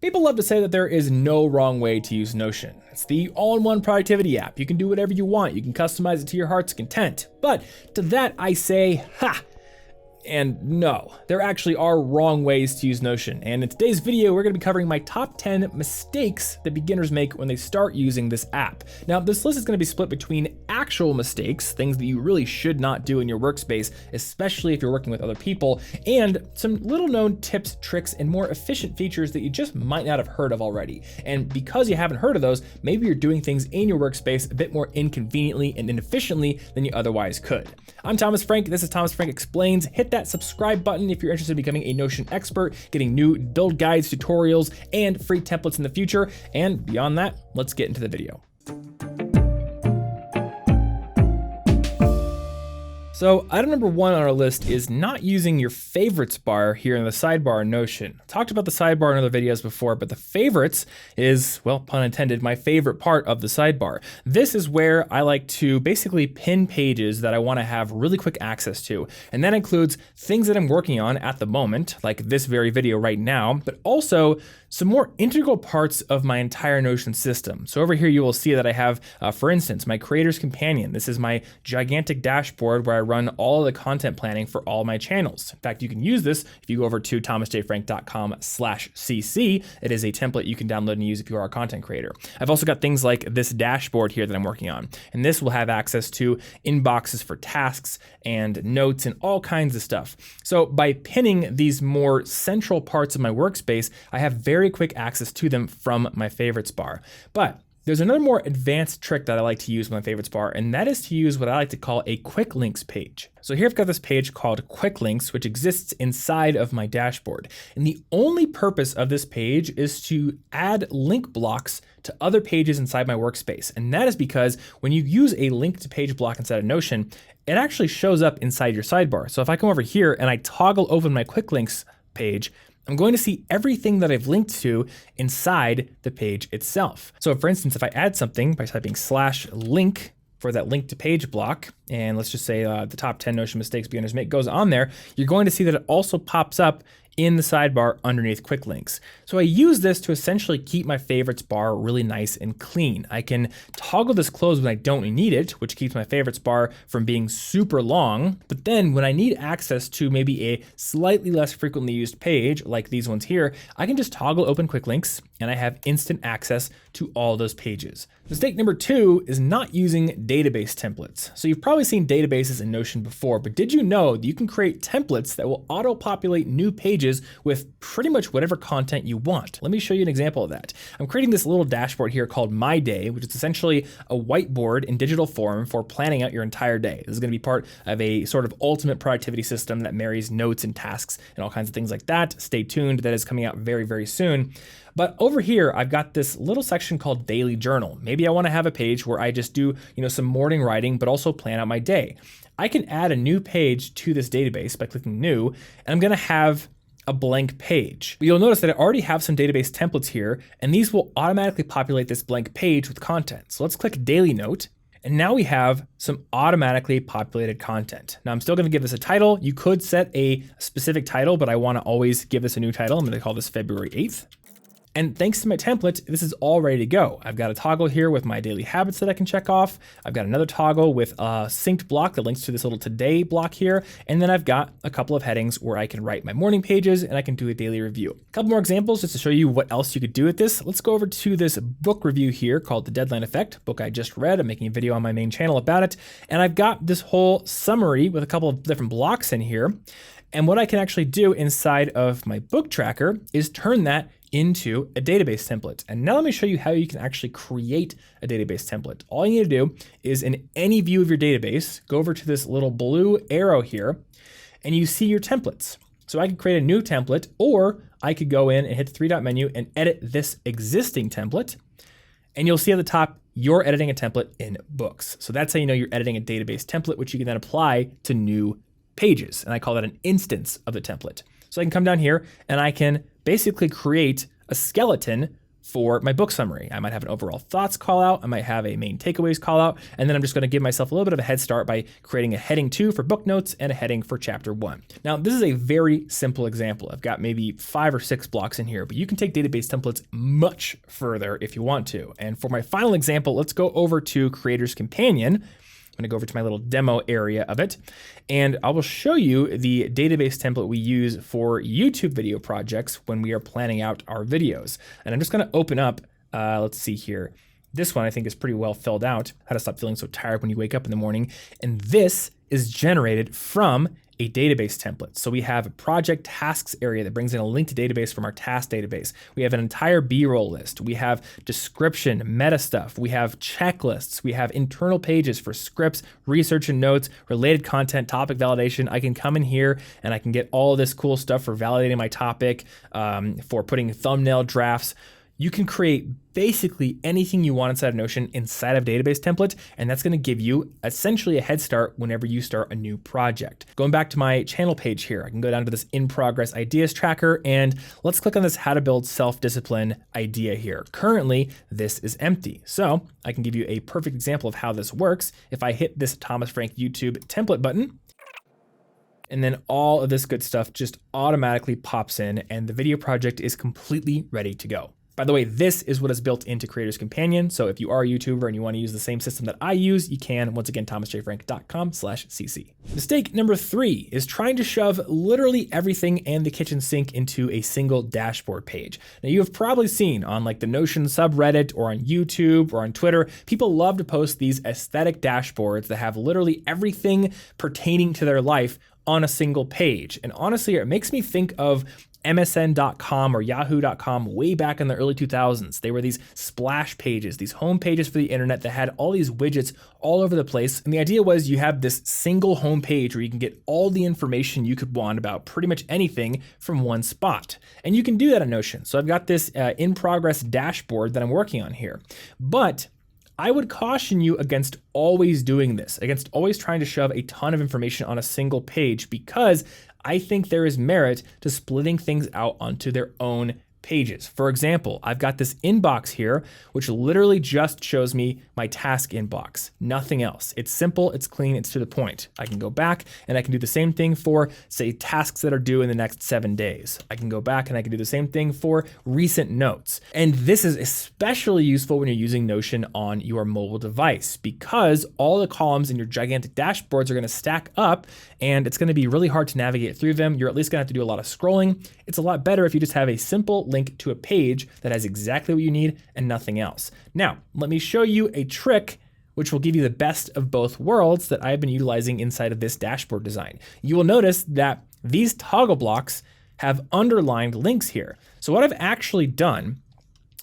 People love to say that there is no wrong way to use Notion. It's the all-in-one productivity app. You can do whatever you want. You can customize it to your heart's content. But to that I say, ha! And no, there actually are wrong ways to use Notion. And in today's video, we're gonna be covering my top 10 mistakes that beginners make when they start using this app. Now, this list is gonna be split between actual mistakes, things that you really should not do in your workspace, especially if you're working with other people, and some little known tips, tricks, and more efficient features that you just might not have heard of already. And because you haven't heard of those, maybe you're doing things in your workspace a bit more inconveniently and inefficiently than you otherwise could. I'm Thomas Frank, this is Thomas Frank Explains. Hit that subscribe button if you're interested in becoming a Notion expert, getting new build guides, tutorials, and free templates in the future. And beyond that, let's get into the video. So item number 1 on our list is not using your favorites bar here in the sidebar in Notion. I talked about the sidebar in other videos before, but the favorites is, well, pun intended, my favorite part of the sidebar. This is where I like to basically pin pages that I want to have really quick access to. And that includes things that I'm working on at the moment, like this very video right now, but also some more integral parts of my entire Notion system. So over here, you will see that I have, for instance, my Creator's Companion. This is my gigantic dashboard where I run all of the content planning for all my channels. In fact, you can use this if you go over to thomasjfrank.com/cc. It is a template you can download and use if you are a content creator. I've also got things like this dashboard here that I'm working on. And this will have access to inboxes for tasks and notes and all kinds of stuff. So by pinning these more central parts of my workspace, I have very quick access to them from my favorites bar. But there's another more advanced trick that I like to use with my favorites bar, and that is to use what I like to call a quick links page. So here I've got this page called quick links, which exists inside of my dashboard. And the only purpose of this page is to add link blocks to other pages inside my workspace. And that is because when you use a link to page block inside of Notion, it actually shows up inside your sidebar. So if I come over here and I toggle open my quick links page, I'm going to see everything that I've linked to inside the page itself. So for instance, if I add something by typing /link for that link to page block, and let's just say the top 10 Notion mistakes beginners make goes on there, you're going to see that it also pops up in the sidebar underneath quick links. So I use this to essentially keep my favorites bar really nice and clean. I can toggle this closed when I don't need it, which keeps my favorites bar from being super long. But then when I need access to maybe a slightly less frequently used page, like these ones here, I can just toggle open quick links and I have instant access to all those pages. Mistake number 2 is not using database templates. So you've probably seen databases in Notion before, but did you know that you can create templates that will auto-populate new pages with pretty much whatever content you want? Let me show you an example of that. I'm creating this little dashboard here called My Day, which is essentially a whiteboard in digital form for planning out your entire day. This is going to be part of a sort of ultimate productivity system that marries notes and tasks and all kinds of things like that. Stay tuned, that is coming out very, very soon. But over here, I've got this little section called Daily Journal. Maybe I want to have a page where I just do, some morning writing, but also plan out my day. I can add a new page to this database by clicking New, and I'm going to have a blank page. But you'll notice that I already have some database templates here, and these will automatically populate this blank page with content. So let's click Daily Note. And now we have some automatically populated content. Now I'm still gonna give this a title. You could set a specific title, but I wanna always give this a new title. I'm gonna call this February 8th. And thanks to my template, this is all ready to go. I've got a toggle here with my daily habits that I can check off. I've got another toggle with a synced block that links to this little today block here. And then I've got a couple of headings where I can write my morning pages and I can do a daily review. A couple more examples just to show you what else you could do with this. Let's go over to this book review here called The Deadline Effect, book I just read. I'm making a video on my main channel about it. And I've got this whole summary with a couple of different blocks in here. And what I can actually do inside of my book tracker is turn that into a database template. And now let me show you how you can actually create a database template. All you need to do is in any view of your database, go over to this little blue arrow here, and you see your templates. So I could create a new template, or I could go in and hit the 3-dot menu and edit this existing template. And you'll see at the top, you're editing a template in Books. So that's how you know you're editing a database template, which you can then apply to new pages. And I call that an instance of the template. So I can come down here and I can basically create a skeleton for my book summary. I might have an overall thoughts call out. I might have a main takeaways call out. And then I'm just going to give myself a little bit of a head start by creating a heading 2 for book notes and a heading for chapter 1. Now, this is a very simple example. I've got maybe 5 or 6 blocks in here, but you can take database templates much further if you want to. And for my final example, let's go over to Creator's Companion. I'm going to go over to my little demo area of it, and I will show you the database template we use for YouTube video projects when we are planning out our videos. And I'm just going to open up, let's see here. This one I think is pretty well filled out. How to stop feeling so tired when you wake up in the morning. And this is generated from a database template. So we have a project tasks area that brings in a link to database from our task database. We have an entire B-roll list. We have description, meta stuff. We have checklists. We have internal pages for scripts, research and notes, related content, topic validation. I can come in here and I can get all this cool stuff for validating my topic, for putting thumbnail drafts. You can create basically anything you want inside of Notion inside of database template, and that's going to give you essentially a head start whenever you start a new project. Going back to my channel page here, I can go down to this in progress ideas tracker, and let's click on this how to build self-discipline idea here. Currently, this is empty. So I can give you a perfect example of how this works. If I hit this Thomas Frank YouTube template button, and then all of this good stuff just automatically pops in, and the video project is completely ready to go. By the way, this is what is built into Creator's Companion. So if you are a YouTuber and you want to use the same system that I use, you can. Once again, thomasjfrank.com/cc. Mistake number 3 is trying to shove literally everything and the kitchen sink into a single dashboard page. Now, you have probably seen on like the Notion subreddit or on YouTube or on Twitter, people love to post these aesthetic dashboards that have literally everything pertaining to their life on a single page. And honestly, it makes me think of MSN.com or Yahoo.com way back in the early 2000s. They were these splash pages, these home pages for the internet that had all these widgets all over the place. And the idea was you have this single home page where you can get all the information you could want about pretty much anything from one spot. And you can do that in Notion. So I've got this in progress dashboard that I'm working on here. But I would caution you against always doing this, against always trying to shove a ton of information on a single page, because I think there is merit to splitting things out onto their own pages. For example, I've got this inbox here, which literally just shows me my task inbox, nothing else. It's simple, it's clean, it's to the point. I can go back and I can do the same thing for, say, tasks that are due in the next 7 days. I can go back and I can do the same thing for recent notes. And this is especially useful when you're using Notion on your mobile device, because all the columns in your gigantic dashboards are going to stack up and it's going to be really hard to navigate through them. You're at least going to have to do a lot of scrolling. It's a lot better if you just have a simple link to a page that has exactly what you need and nothing else. Now, let me show you a trick which will give you the best of both worlds that I've been utilizing inside of this dashboard design. You will notice that these toggle blocks have underlined links here. So what I've actually done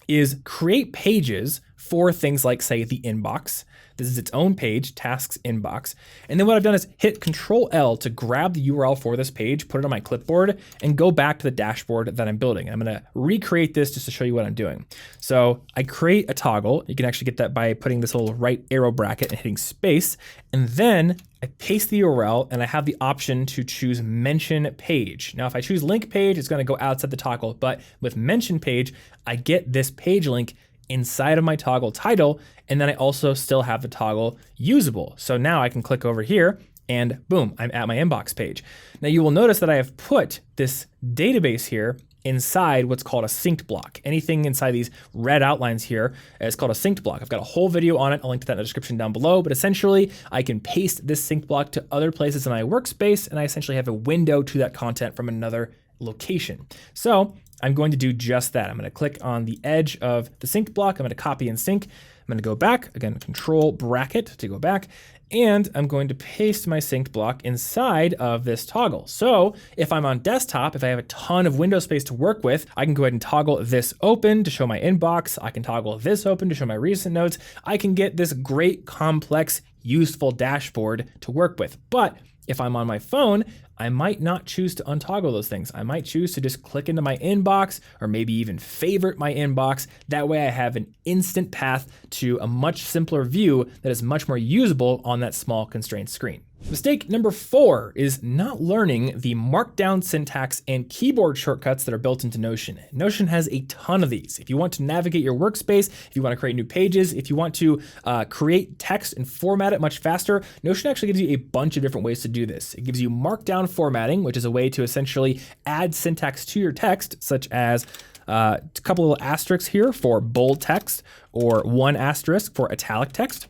is create pages for things like, say, the inbox. This is its own page, tasks inbox. And then what I've done is hit Control L to grab the URL for this page, put it on my clipboard, and go back to the dashboard that I'm building. I'm gonna recreate this just to show you what I'm doing. So I create a toggle. You can actually get that by putting this little right arrow bracket and hitting space. And then I paste the URL and I have the option to choose mention page. Now, if I choose link page, it's gonna go outside the toggle, but with mention page, I get this page link inside of my toggle title, and then I also still have the toggle usable. So now I can click over here and boom, I'm at my inbox page. Now you will notice that I have put this database here inside what's called a synced block. Anything inside these red outlines here is called a synced block. I've got a whole video on it. I'll link to that in the description down below, but essentially I can paste this synced block to other places in my workspace, and I essentially have a window to that content from another location. So I'm going to do just that. I'm going to click on the edge of the synced block. I'm going to copy and sync. I'm going to go back, again, Control bracket to go back, and I'm going to paste my synced block inside of this toggle. So if I'm on desktop, if I have a ton of window space to work with, I can go ahead and toggle this open to show my inbox. I can toggle this open to show my recent notes. I can get this great, complex, useful dashboard to work with. But if I'm on my phone, I might not choose to untoggle those things. I might choose to just click into my inbox or maybe even favorite my inbox. That way I have an instant path to a much simpler view that is much more usable on that small constrained screen. Mistake number 4 is not learning the Markdown syntax and keyboard shortcuts that are built into Notion. Notion has a ton of these. If you want to navigate your workspace, if you want to create new pages, if you want to create text and format it much faster, Notion actually gives you a bunch of different ways to do this. It gives you Markdown formatting, which is a way to essentially add syntax to your text, such as a couple little asterisks here for bold text, or 1 asterisk for italic text.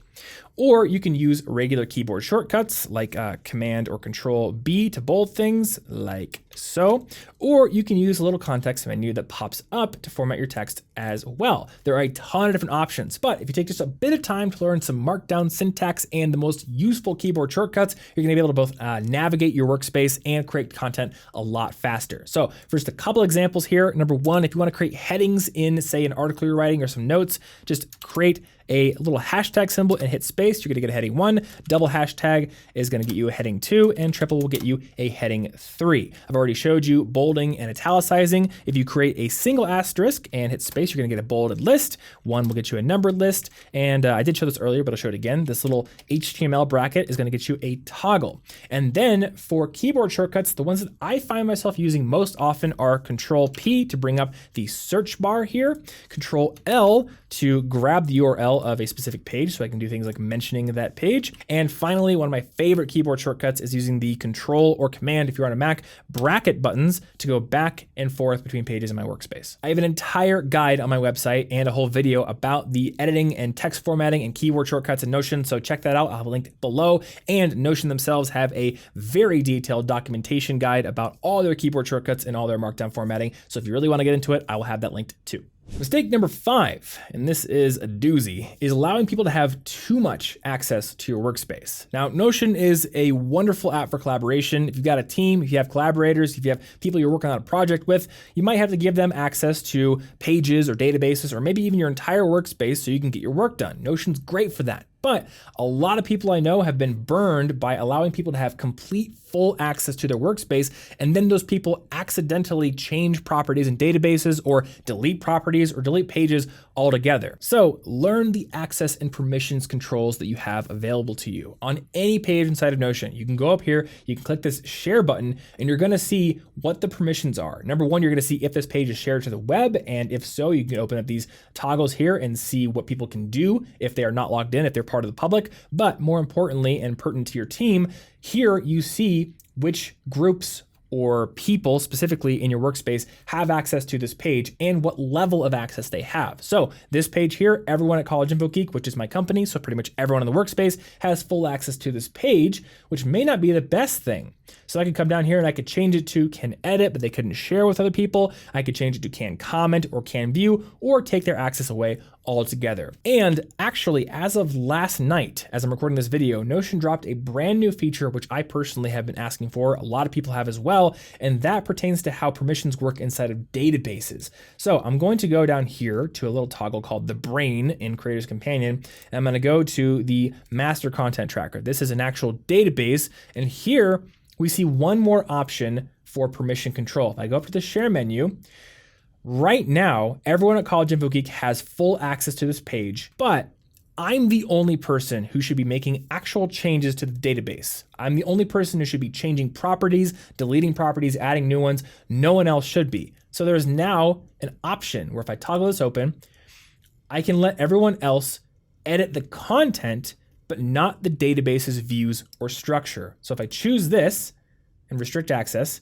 Or you can use regular keyboard shortcuts like Command or Control B to bold things like so. Or you can use a little context menu that pops up to format your text as well. There are a ton of different options, but if you take just a bit of time to learn some Markdown syntax and the most useful keyboard shortcuts, you're gonna be able to both navigate your workspace and create content a lot faster. So for just a couple examples here, number 1, if you wanna create headings in, say, an article you're writing or some notes, just create a little hashtag symbol and hit space. You're gonna get a heading 1, double hashtag is gonna get you a heading 2, and triple will get you a heading 3. I've already showed you bolding and italicizing. If you create a single asterisk and hit space, you're gonna get a bolded list. 1 will get you a numbered list. And I did show this earlier, but I'll show it again. This little HTML bracket is gonna get you a toggle. And then for keyboard shortcuts, the ones that I find myself using most often are Control P to bring up the search bar here, Control L to grab the URL of a specific page so I can do things like mentioning that page. And finally, one of my favorite keyboard shortcuts is using the Control or Command, if you're on a Mac, bracket buttons to go back and forth between pages in my workspace. I have an entire guide on my website and a whole video about the editing and text formatting and keyboard shortcuts in Notion, so check that out. I'll have a link below. And Notion themselves have a very detailed documentation guide about all their keyboard shortcuts and all their Markdown formatting. So if you really want to get into it, I will have that linked too. Mistake number 5, and this is a doozy, is allowing people to have too much access to your workspace. Now, Notion is a wonderful app for collaboration. If you've got a team, if you have collaborators, if you have people you're working on a project with, you might have to give them access to pages or databases, or maybe even your entire workspace so you can get your work done. Notion's great for that. But a lot of people I know have been burned by allowing people to have complete full access to their workspace, and then those people accidentally change properties in databases or delete properties or delete pages altogether. So learn the access and permissions controls that you have available to you on any page inside of Notion. You can go up here, you can click this share button, and you're gonna see what the permissions are. Number 1, you're gonna see if this page is shared to the web, and if so, you can open up these toggles here and see what people can do if they are not logged in, if they're part of the public. But more importantly and pertinent to your team, here you see which groups or people specifically in your workspace have access to this page and what level of access they have. So this page here, everyone at College Info Geek, which is my company, so pretty much everyone in the workspace has full access to this page, which may not be the best thing. So I could come down here and I could change it to can edit, but they couldn't share with other people. I could change it to can comment or can view, or take their access away altogether. And actually, as of last night, as I'm recording this video, Notion dropped a brand new feature, which I personally have been asking for. A lot of people have as well, and that pertains to how permissions work inside of databases. So I'm going to go down here to a little toggle called the brain in Creator's Companion, and I'm going to go to the master content tracker. This is an actual database, and here we see one more option for permission control. If I go up to the share menu, right now, everyone at College Info Geek has full access to this page, but I'm the only person who should be making actual changes to the database. I'm the only person who should be changing properties, deleting properties, adding new ones. No one else should be. So there's now an option where if I toggle this open, I can let everyone else edit the content, but not the database's views or structure. So if I choose this and restrict access,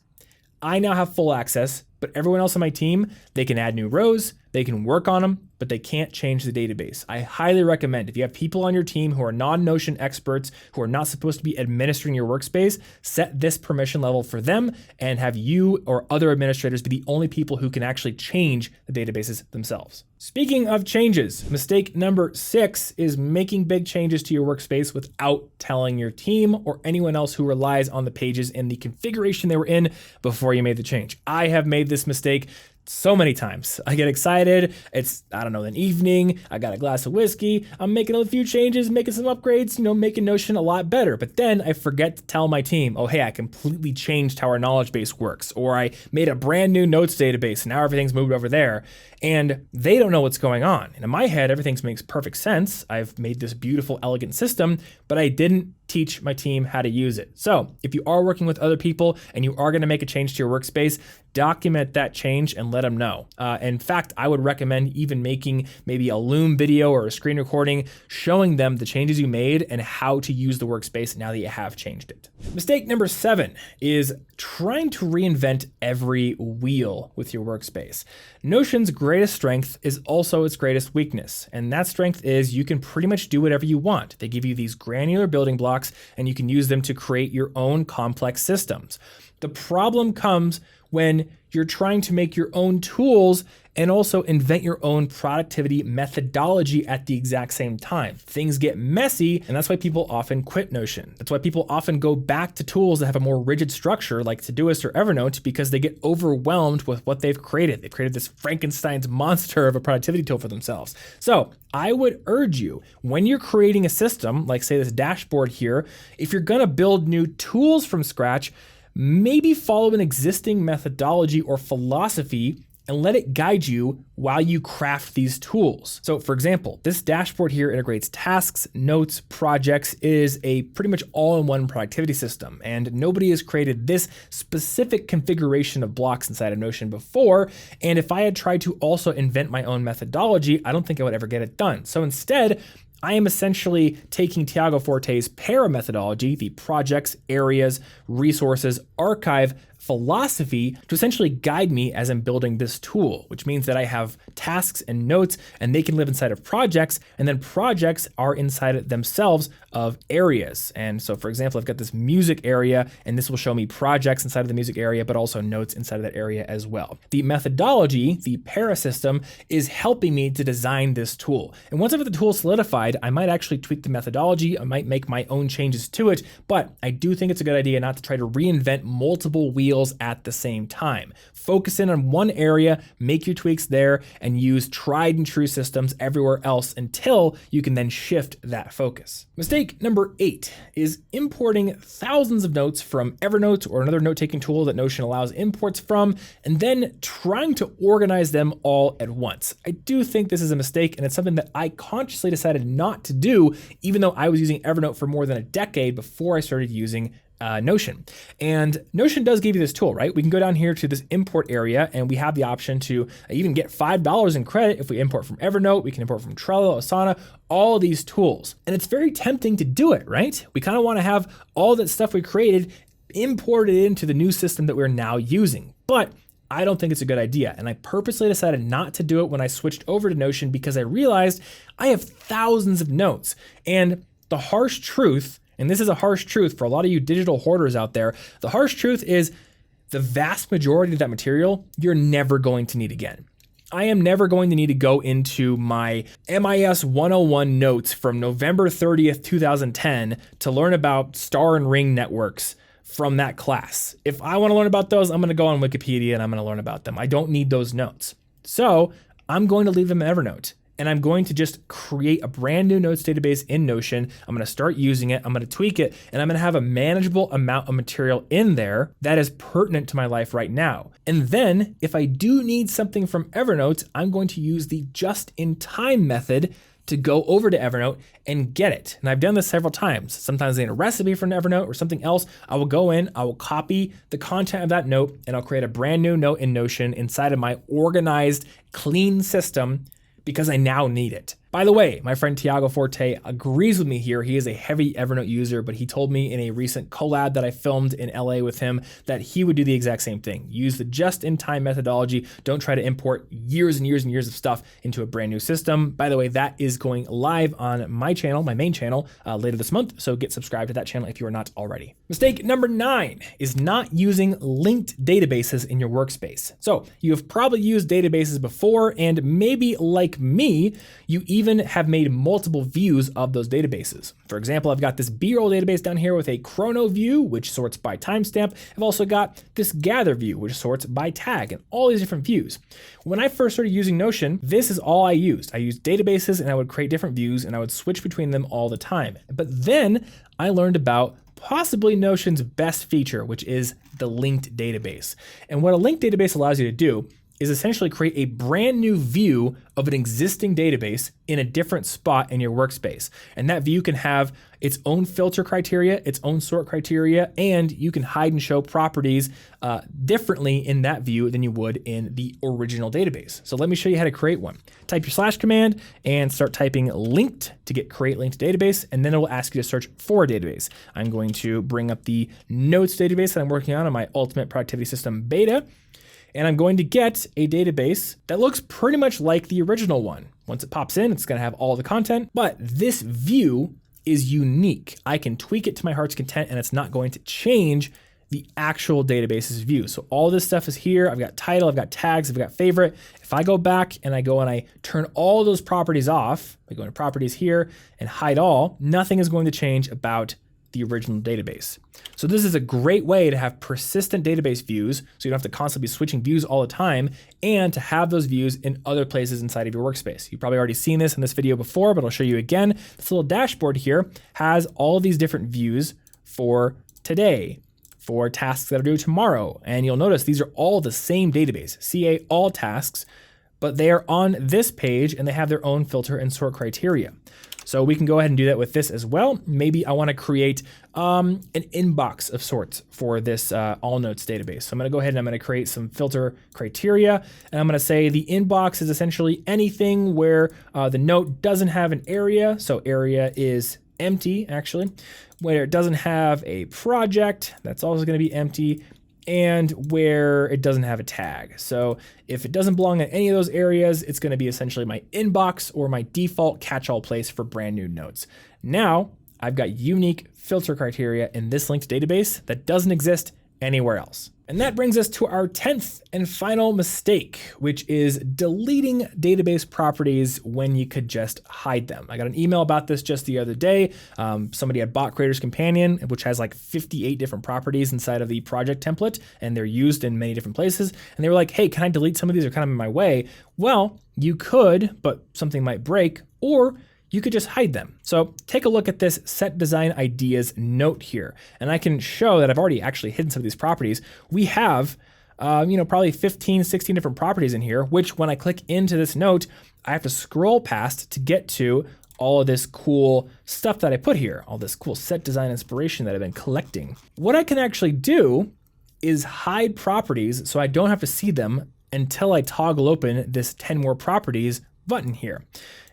I now have full access, but everyone else on my team, they can add new rows, they can work on them, but they can't change the database. I highly recommend if you have people on your team who are non-Notion experts, who are not supposed to be administering your workspace, set this permission level for them and have you or other administrators be the only people who can actually change the databases themselves. Speaking of changes, mistake number 6 is making big changes to your workspace without telling your team or anyone else who relies on the pages and the configuration they were in before you made the change. I have made this mistake so many times. I get excited. It's, I don't know, an evening. I got a glass of whiskey. I'm making a few changes, making some upgrades, making Notion a lot better. But then I forget to tell my team, oh, hey, I completely changed how our knowledge base works. Or I made a brand new notes database and now everything's moved over there. And they don't know what's going on. And in my head, everything makes perfect sense. I've made this beautiful, elegant system, but I didn't teach my team how to use it. So if you are working with other people and you are going to make a change to your workspace, document that change and let them know. In fact, I would recommend even making maybe a Loom video or a screen recording showing them the changes you made and how to use the workspace now that you have changed it. Mistake number 7 is trying to reinvent every wheel with your workspace. Notion's greatest strength is also its greatest weakness, and that strength is you can pretty much do whatever you want. They give you these granular building blocks and you can use them to create your own complex systems. The problem comes when you're trying to make your own tools and also invent your own productivity methodology at the exact same time. Things get messy, and that's why people often quit Notion. That's why people often go back to tools that have a more rigid structure like Todoist or Evernote because they get overwhelmed with what they've created. They've created this Frankenstein's monster of a productivity tool for themselves. So I would urge you, when you're creating a system, like say this dashboard here, if you're gonna build new tools from scratch, maybe follow an existing methodology or philosophy and let it guide you while you craft these tools. So for example, this dashboard here integrates tasks, notes, projects. It is a pretty much all-in-one productivity system, and nobody has created this specific configuration of blocks inside of Notion before. And if I had tried to also invent my own methodology, I don't think I would ever get it done. So instead, I am essentially taking Tiago Forte's para methodology, the projects, areas, resources, archive philosophy to essentially guide me as I'm building this tool, which means that I have tasks and notes and they can live inside of projects, and then projects are inside themselves of areas. And so for example, I've got this music area and this will show me projects inside of the music area, but also notes inside of that area as well. The methodology, the para system, is helping me to design this tool. And once I've got the tool solidified, I might actually tweak the methodology. I might make my own changes to it, but I do think it's a good idea not to try to reinvent multiple wheels at the same time. Focus in on one area, make your tweaks there, and use tried and true systems everywhere else until you can then shift that focus. Mistake number 8 is importing thousands of notes from Evernote or another note-taking tool that Notion allows imports from, and then trying to organize them all at once. I do think this is a mistake, and it's something that I consciously decided not to do, even though I was using Evernote for more than a decade before I started using Notion. And Notion does give you this tool, right? We can go down here to this import area and we have the option to even get $5 in credit if we import from Evernote. We can import from Trello, Asana, all of these tools. And it's very tempting to do it, right? We kind of want to have all that stuff we created imported into the new system that we're now using. But I don't think it's a good idea. And I purposely decided not to do it when I switched over to Notion because I realized I have thousands of notes. And the harsh truth, and this is a harsh truth for a lot of you digital hoarders out there, the harsh truth is the vast majority of that material you're never going to need again. I am never going to need to go into my MIS 101 notes from November 30th, 2010 to learn about star and ring networks from that class. If I want to learn about those, I'm going to go on Wikipedia and I'm going to learn about them. I don't need those notes. So I'm going to leave them in Evernote. And I'm going to just create a brand new notes database in Notion. I'm going to start using it. I'm going to tweak it, and I'm going to have a manageable amount of material in there that is pertinent to my life right now. And then if I do need something from Evernote, I'm going to use the just-in-time method to go over to Evernote and get it. And I've done this several times. Sometimes I need a recipe from Evernote or something else. I will go in, I will copy the content of that note, and I'll create a brand new note in Notion inside of my organized, clean system because I now need it. By the way, my friend Tiago Forte agrees with me here. He is a heavy Evernote user, but he told me in a recent collab that I filmed in LA with him that he would do the exact same thing. Use the just-in-time methodology. Don't try to import years and years and years of stuff into a brand new system. By the way, that is going live on my channel, my main channel, later this month, so get subscribed to that channel if you are not already. Mistake number 9 is not using linked databases in your workspace. So you have probably used databases before, and maybe like me, you even have made multiple views of those databases. For example, I've got this B-roll database down here with a chrono view, which sorts by timestamp. I've also got this gather view, which sorts by tag, and all these different views. When I first started using Notion, this is all I used. I used databases and I would create different views and I would switch between them all the time. But then I learned about possibly Notion's best feature, which is the linked database. And what a linked database allows you to do is essentially create a brand new view of an existing database in a different spot in your workspace. And that view can have its own filter criteria, its own sort criteria, and you can hide and show properties differently in that view than you would in the original database. So let me show you how to create one. Type your / command and start typing linked to get create linked database, and then it will ask you to search for a database. I'm going to bring up the notes database that I'm working on my Ultimate Productivity System beta. And I'm going to get a database that looks pretty much like the original one. Once it pops in, it's going to have all the content, but this view is unique. I can tweak it to my heart's content and it's not going to change the actual database's view. So all this stuff is here. I've got title, I've got tags, I've got favorite. If I go back and I go and I turn all those properties off, I go into properties here and hide all, nothing is going to change about the original database. So this is a great way to have persistent database views, so you don't have to constantly be switching views all the time, and to have those views in other places inside of your workspace. You've probably already seen this in this video before, but I'll show you again. This little dashboard here has all of these different views for today, for tasks that are due tomorrow. And you'll notice these are all the same database, CA all tasks, but they are on this page and they have their own filter and sort criteria. So we can go ahead and do that with this as well. Maybe I want to create an inbox of sorts for this all notes database. So I'm going to go ahead and I'm going to create some filter criteria. And I'm going to say the inbox is essentially anything where the note doesn't have an area. So area is empty, actually. Where it doesn't have a project, that's also going to be empty. And where it doesn't have a tag. So if it doesn't belong in any of those areas, it's going to be essentially my inbox or my default catch-all place for brand new notes. Now I've got unique filter criteria in this linked database that doesn't exist anywhere else. And that brings us to our 10th and final mistake, which is deleting database properties when you could just hide them. I got an email about this just the other day. Somebody had bought Creator's Companion, which has like 58 different properties inside of the project template, and they're used in many different places. And they were like, hey, can I delete some of these? Are kind of in my way. Well, you could, but something might break, or you could just hide them. So take a look at this set design ideas note here. And I can show that I've already actually hidden some of these properties. We have, probably 15, 16 different properties in here, which when I click into this note, I have to scroll past to get to all of this cool stuff that I put here, all this cool set design inspiration that I've been collecting. What I can actually do is hide properties so I don't have to see them until I toggle open this 10 more properties button here.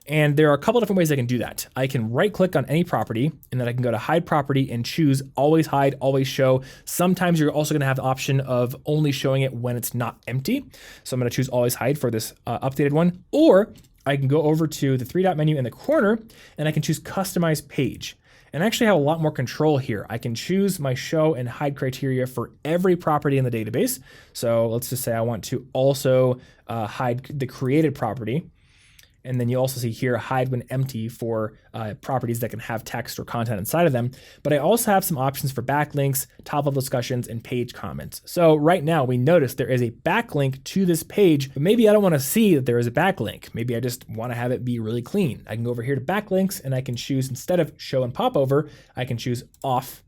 And there are a couple different ways I can do that. I can right click on any property and then I can go to hide property and choose always hide, always show. Sometimes you're also gonna have the option of only showing it when it's not empty. So I'm gonna choose always hide for this updated one. Or I can go over to the 3-dot menu in the corner and I can choose customize page. And I actually have a lot more control here. I can choose my show and hide criteria for every property in the database. So let's just say I want to also hide the created property. And then you also see here, hide when empty for properties that can have text or content inside of them. But I also have some options for backlinks, top-level discussions, and page comments. So right now we notice there is a backlink to this page, but maybe I don't want to see that there is a backlink. Maybe I just want to have it be really clean. I can go over here to backlinks and I can choose, instead of show and pop over, I can choose off.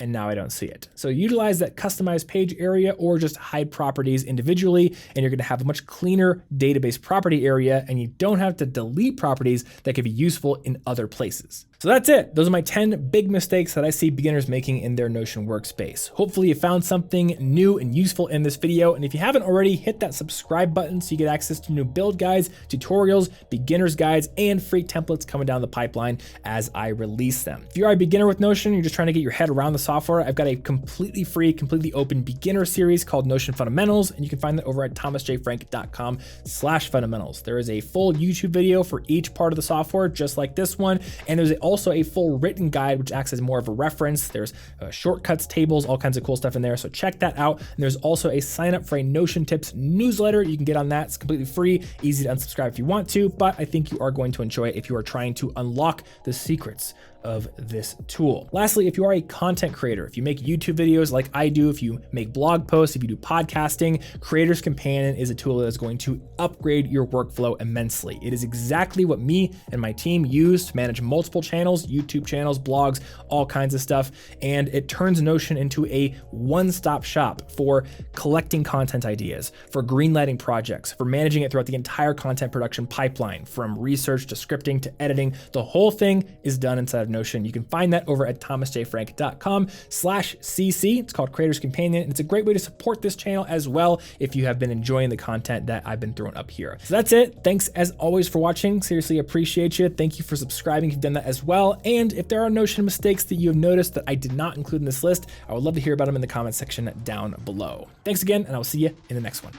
And now I don't see it. So utilize that customized page area or just hide properties individually, and you're gonna have a much cleaner database property area, and you don't have to delete properties that could be useful in other places. So that's it. Those are my 10 big mistakes that I see beginners making in their Notion workspace. Hopefully you found something new and useful in this video. And if you haven't already, hit that subscribe button so you get access to new build guides, tutorials, beginner's guides, and free templates coming down the pipeline as I release them. If you are a beginner with Notion, you're just trying to get your head around the software, I've got a completely free, completely open beginner series called Notion Fundamentals, and you can find that over at thomasjfrank.com/fundamentals. There is a full YouTube video for each part of the software, just like this one, and there's also a full written guide, which acts as more of a reference. There's shortcuts, tables, all kinds of cool stuff in there. So check that out. And there's also a sign up for a Notion Tips newsletter. You can get on that. It's completely free, easy to unsubscribe if you want to, but I think you are going to enjoy it if you are trying to unlock the secrets of this tool. Lastly, if you are a content creator, if you make YouTube videos like I do, if you make blog posts, if you do podcasting, Creators Companion is a tool that is going to upgrade your workflow immensely. It is exactly what me and my team use to manage multiple channels, YouTube channels, blogs, all kinds of stuff. And it turns Notion into a one-stop shop for collecting content ideas, for greenlighting projects, for managing it throughout the entire content production pipeline, from research to scripting to editing. The whole thing is done inside of Notion. You can find that over at thomasjfrank.com/cc. It's called Creators Companion, and it's a great way to support this channel as well if you have been enjoying the content that I've been throwing up here. So that's it. Thanks as always for watching. Seriously appreciate you. Thank you for subscribing if you've done that as well. And if there are Notion mistakes that you have noticed that I did not include in this list, I would love to hear about them in the comment section down below. Thanks again, and I will see you in the next one.